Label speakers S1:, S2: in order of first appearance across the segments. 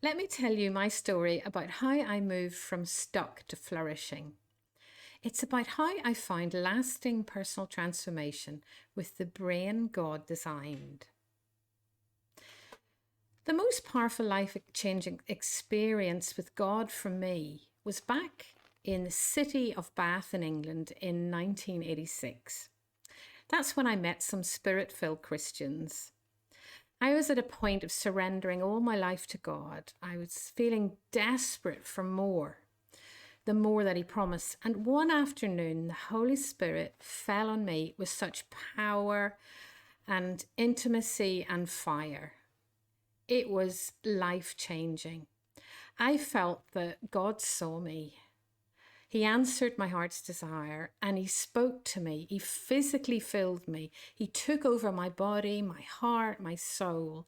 S1: Let me tell you my story about how I moved from stuck to flourishing. It's about how I found lasting personal transformation with the brain God designed. The most powerful life changing experience with God for me was back in the city of Bath in England in 1986. That's when I met some spirit filled Christians. I was at a point of surrendering all my life to God. I was feeling desperate for more, the more that He promised. And one afternoon, the Holy Spirit fell on me with such power and intimacy and fire. It was life changing. I felt that God saw me. He answered my heart's desire and He spoke to me. He physically filled me. He took over my body, my heart, my soul.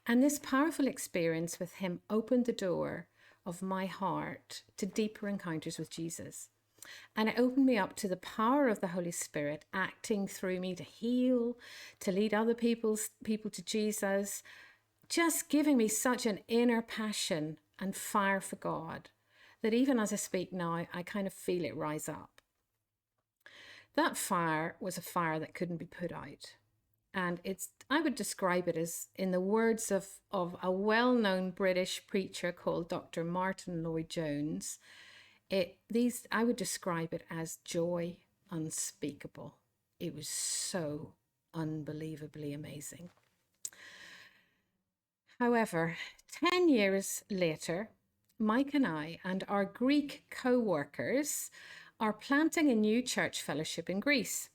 S1: And this powerful experience with Him opened the door of my heart to deeper encounters with Jesus. And it opened me up to the power of the Holy Spirit acting through me to heal, to lead other people to Jesus, just giving me such an inner passion and fire for God that even as I speak now, I kind of feel it rise up. That fire was a fire that couldn't be put out. And I would describe it as, in the words of a well-known British preacher called Dr. Martin Lloyd-Jones, I would describe it as joy unspeakable. It was so unbelievably amazing. However, 10 years later, Mike and I and our Greek co-workers are planting a new church fellowship in Greece.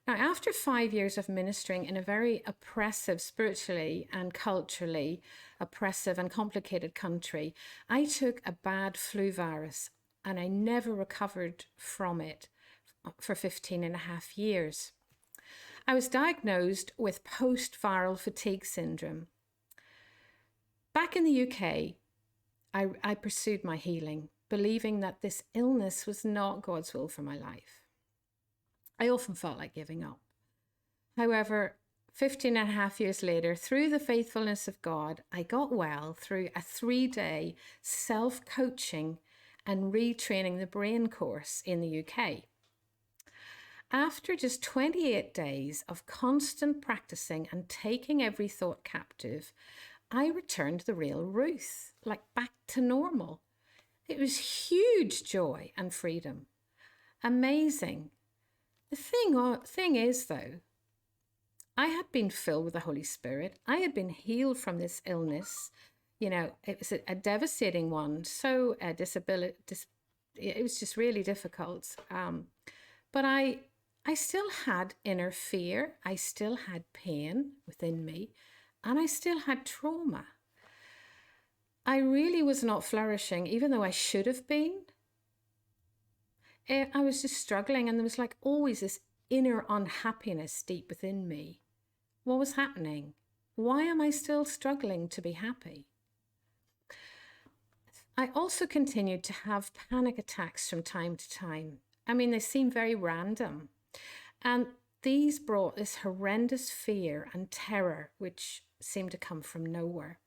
S1: Now, after 5 years of ministering in a very oppressive, spiritually and culturally oppressive and complicated country, I took a bad flu virus and I never recovered from it for 15 and a half years. I was diagnosed with post-viral fatigue syndrome. Back in the UK, I pursued my healing, believing that this illness was not God's will for my life. I often felt like giving up. However, 15 and a half years later, through the faithfulness of God, I got well through a 3-day self-coaching and retraining the brain course in the UK. After just 28 days of constant practicing and taking every thought captive, I returned the real Ruth, like back to normal. It was huge joy and freedom. Amazing. The thing is, though, I had been filled with the Holy Spirit. I had been healed from this illness. It was a devastating one. So it was just really difficult. But I still had inner fear. I still had pain within me. And I still had trauma. I really was not flourishing, even though I should have been. I was just struggling, and there was like always this inner unhappiness deep within me. What was happening? Why am I still struggling to be happy? I also continued to have panic attacks from time to time. I mean, they seem very random. And these brought this horrendous fear and terror, which seemed to come from nowhere.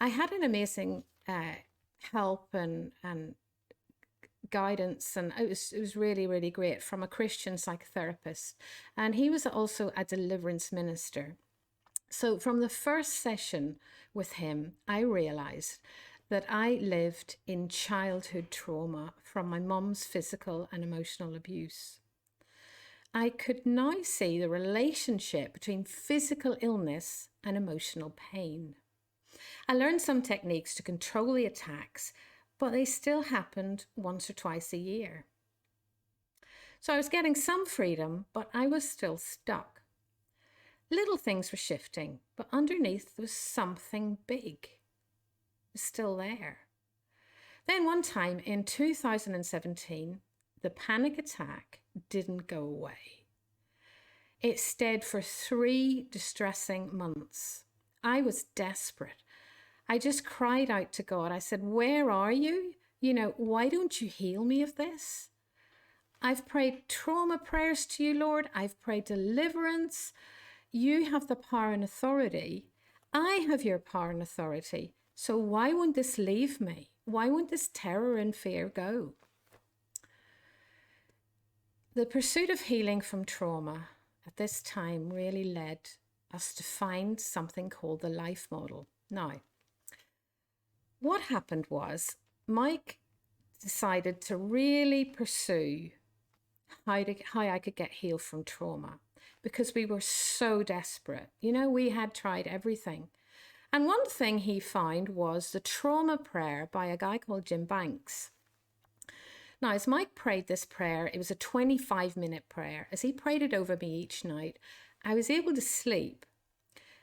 S1: I had an amazing help and guidance, and it was really, really great from a Christian psychotherapist. And he was also a deliverance minister. So from the first session with him, I realized that I lived in childhood trauma from my mum's physical and emotional abuse. I could now see the relationship between physical illness and emotional pain. I learned some techniques to control the attacks, but they still happened once or twice a year. So I was getting some freedom, but I was still stuck. Little things were shifting, but underneath there was something big. It was still there. Then one time in 2017, the panic attack didn't go away. It stayed for 3 distressing months. I was desperate. I just cried out to God. I said, where are you? Why don't you heal me of this? I've prayed trauma prayers to you, Lord. I've prayed deliverance. You have the power and authority. I have your power and authority. So why won't this leave me? Why won't this terror and fear go? The pursuit of healing from trauma at this time really led us to find something called the life model. Now, what happened was Mike decided to really pursue how I could get healed from trauma because we were so desperate. You know, we had tried everything. And one thing he found was the trauma prayer by a guy called Jim Banks. Now, as Mike prayed this prayer, it was a 25-minute prayer. As he prayed it over me each night, I was able to sleep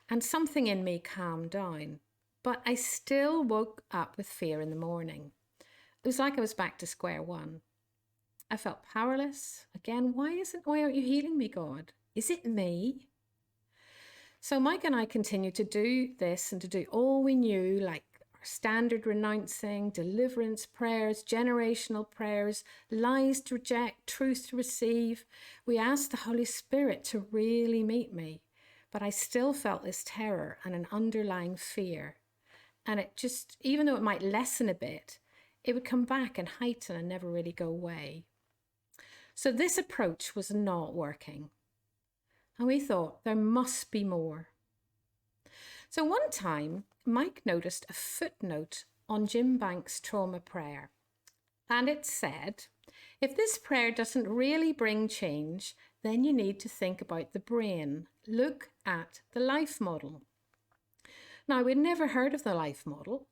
S1: and something in me calmed down. But I still woke up with fear in the morning. It was like I was back to square one. I felt powerless. Again, why aren't you healing me, God? Is it me? So Mike and I continued to do this and to do all we knew, like our standard renouncing, deliverance prayers, generational prayers, lies to reject, truth to receive. We asked the Holy Spirit to really meet me, but I still felt this terror and an underlying fear. And it just, even though it might lessen a bit, it would come back and heighten and never really go away. So this approach was not working. And we thought there must be more. So one time, Mike noticed a footnote on Jim Banks' trauma prayer. And it said, if this prayer doesn't really bring change, then you need to think about the brain. Look at the life model. Now, we'd never heard of the life model,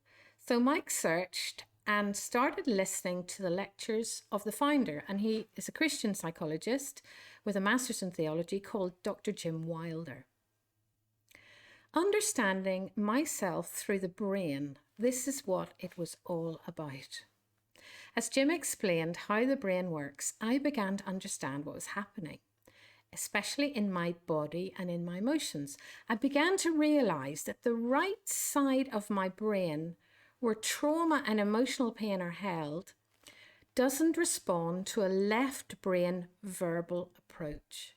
S1: so Mike searched and started listening to the lectures of the founder. And he is a Christian psychologist with a master's in theology called Dr. Jim Wilder. Understanding myself through the brain, this is what it was all about. As Jim explained how the brain works, I began to understand what was happening, especially in my body and in my emotions. I began to realize that the right side of my brain, where trauma and emotional pain are held, doesn't respond to a left brain verbal approach.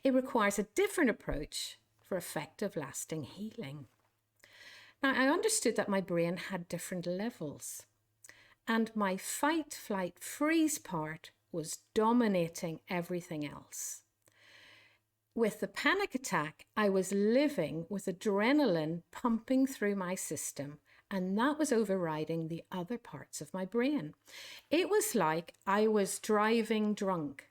S1: It requires a different approach for effective, lasting healing. Now, I understood that my brain had different levels, and my fight, flight, freeze part was dominating everything else. With the panic attack, I was living with adrenaline pumping through my system, and that was overriding the other parts of my brain. It was like I was driving drunk.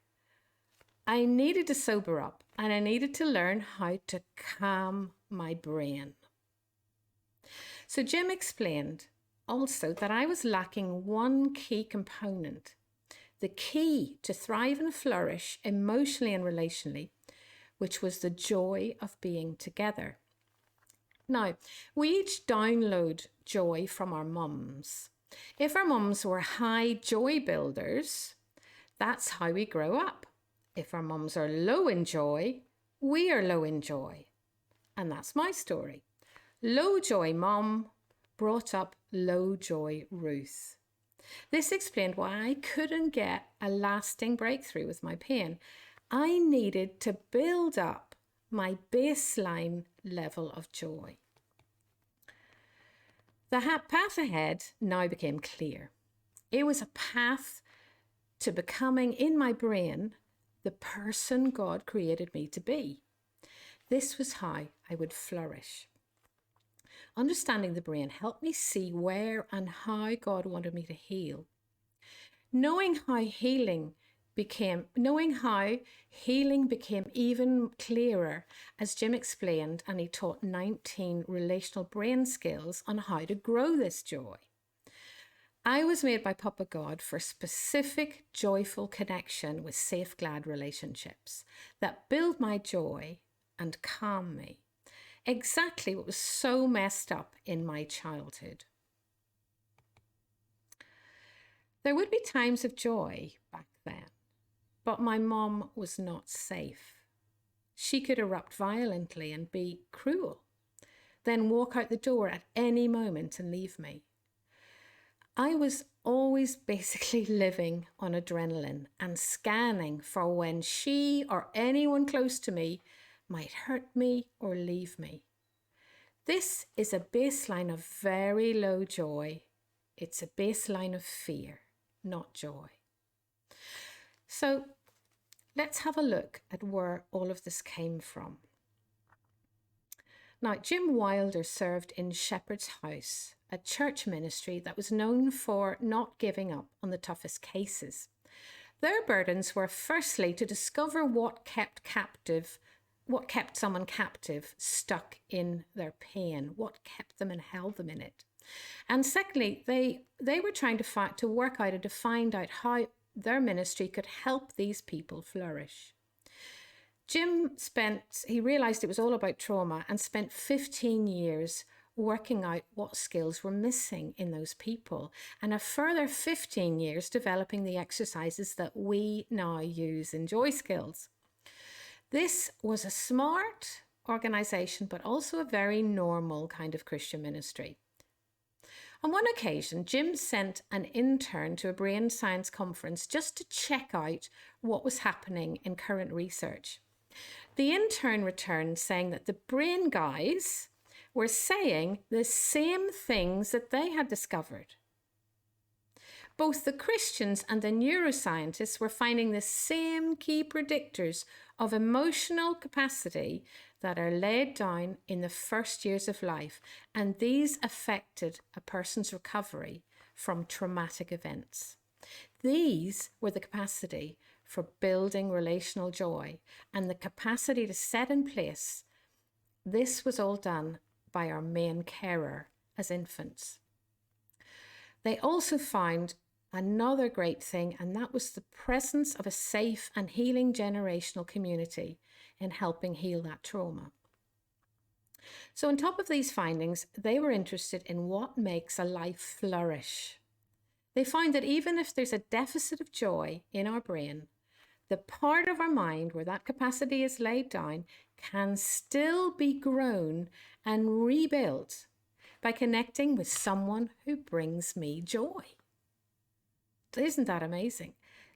S1: I needed to sober up, and I needed to learn how to calm my brain. So Jim explained also that I was lacking one key component, the key to thrive and flourish emotionally and relationally, which was the joy of being together. Now, we each download joy from our mums. If our mums were high joy builders, that's how we grow up. If our mums are low in joy, we are low in joy. And that's my story. Low joy mom brought up low joy Ruth. This explained why I couldn't get a lasting breakthrough with my pain. I needed to build up my baseline level of joy. The path ahead now became clear. It was a path to becoming, in my brain, the person God created me to be. This was how I would flourish. Understanding the brain helped me see where and how God wanted me to heal. Knowing how healing became even clearer, as Jim explained, and he taught 19 relational brain skills on how to grow this joy. I was made by Papa God for specific joyful connection with safe, glad relationships that build my joy and calm me. Exactly what was so messed up in my childhood. There would be times of joy back then, but my mom was not safe. She could erupt violently and be cruel, then walk out the door at any moment and leave me. I was always basically living on adrenaline and scanning for when she or anyone close to me might hurt me or leave me. This is a baseline of very low joy. It's a baseline of fear, not joy. So let's have a look at where all of this came from. Now, Jim Wilder served in Shepherd's House, a church ministry that was known for not giving up on the toughest cases. Their burdens were firstly to discover what kept someone captive, stuck in their pain, what kept them and held them in it. And secondly, they were trying to work out and to find out how their ministry could help these people flourish. Jim realized it was all about trauma and spent 15 years working out what skills were missing in those people, and a further 15 years developing the exercises that we now use in Joy Skills. This was a smart organization, but also a very normal kind of Christian ministry. On one occasion, Jim sent an intern to a brain science conference just to check out what was happening in current research. The intern returned saying that the brain guys were saying the same things that they had discovered. Both the Christians and the neuroscientists were finding the same key predictors of emotional capacity that are laid down in the first years of life, and these affected a person's recovery from traumatic events. These were the capacity for building relational joy and the capacity to set in place. This was all done by our main carer as infants. They also found another great thing, and that was the presence of a safe and healing generational community in helping heal that trauma. So on top of these findings, they were interested in what makes a life flourish. They found that even if there's a deficit of joy in our brain, the part of our mind where that capacity is laid down can still be grown and rebuilt by connecting with someone who brings me joy. Isn't that amazing?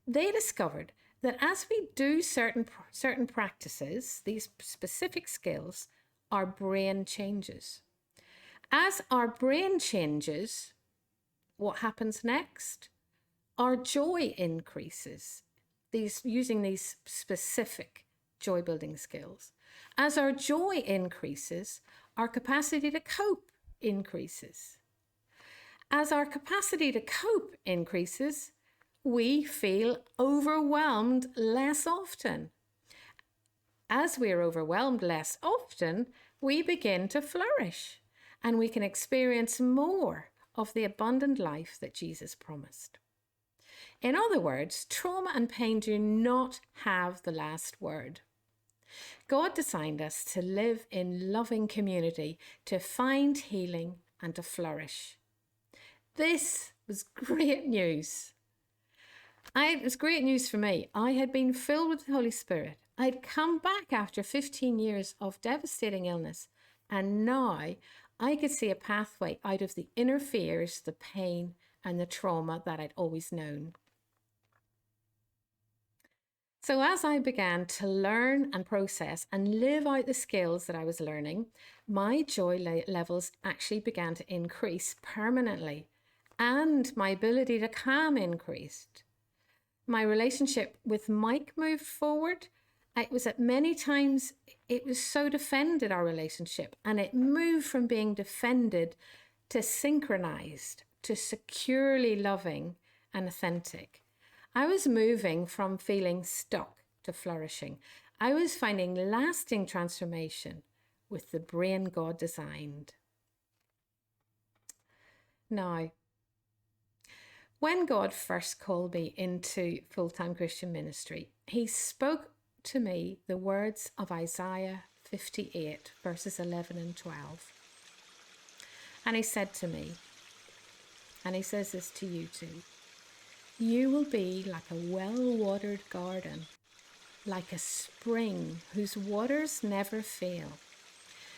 S1: They discovered that as we do certain practices, these specific skills, our brain changes. As our brain changes, what happens next? Our joy increases. Using these specific joy building skills. As our joy increases, our capacity to cope increases. As our capacity to cope increases, we feel overwhelmed less often. As we are overwhelmed less often, we begin to flourish and we can experience more of the abundant life that Jesus promised. In other words, trauma and pain do not have the last word. God designed us to live in loving community, to find healing and to flourish. This was great news. It was great news for me. I had been filled with the Holy Spirit. I'd come back after 15 years of devastating illness, and now I could see a pathway out of the inner fears, the pain, and the trauma that I'd always known. So as I began to learn and process and live out the skills that I was learning, my joy levels actually began to increase permanently, and my ability to calm increased. My relationship with Mike moved forward. It was at many times, it was so defended, our relationship, and it moved from being defended to synchronized, to securely loving and authentic. I was moving from feeling stuck to flourishing. I was finding lasting transformation with the brain God designed. Now, when God first called me into full-time Christian ministry, he spoke to me the words of Isaiah 58, verses 11 and 12. And he said to me, and he says this to you too, you will be like a well-watered garden, like a spring whose waters never fail.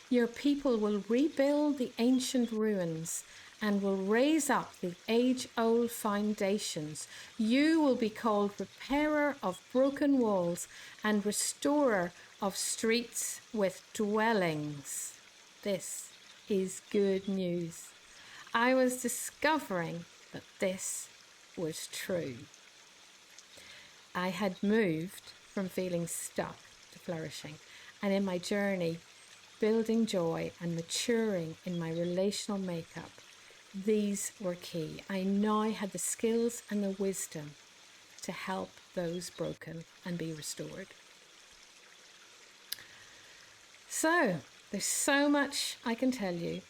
S1: Your people will rebuild the ancient ruins and will raise up the age-old foundations. You will be called repairer of broken walls and restorer of streets with dwellings. This is good news. I was discovering that this was true. I had moved from feeling stuck to flourishing, and in my journey, building joy and maturing in my relational makeup, these were key. I now had the skills and the wisdom to help those broken and be restored. So, there's so much I can tell you,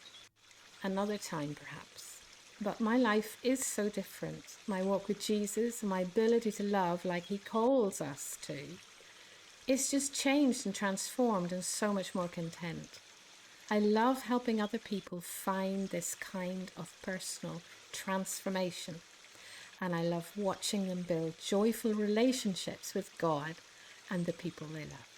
S1: another time perhaps. But my life is so different. My walk with Jesus, my ability to love like he calls us to, it's just changed and transformed and so much more content. I love helping other people find this kind of personal transformation. And I love watching them build joyful relationships with God and the people they love.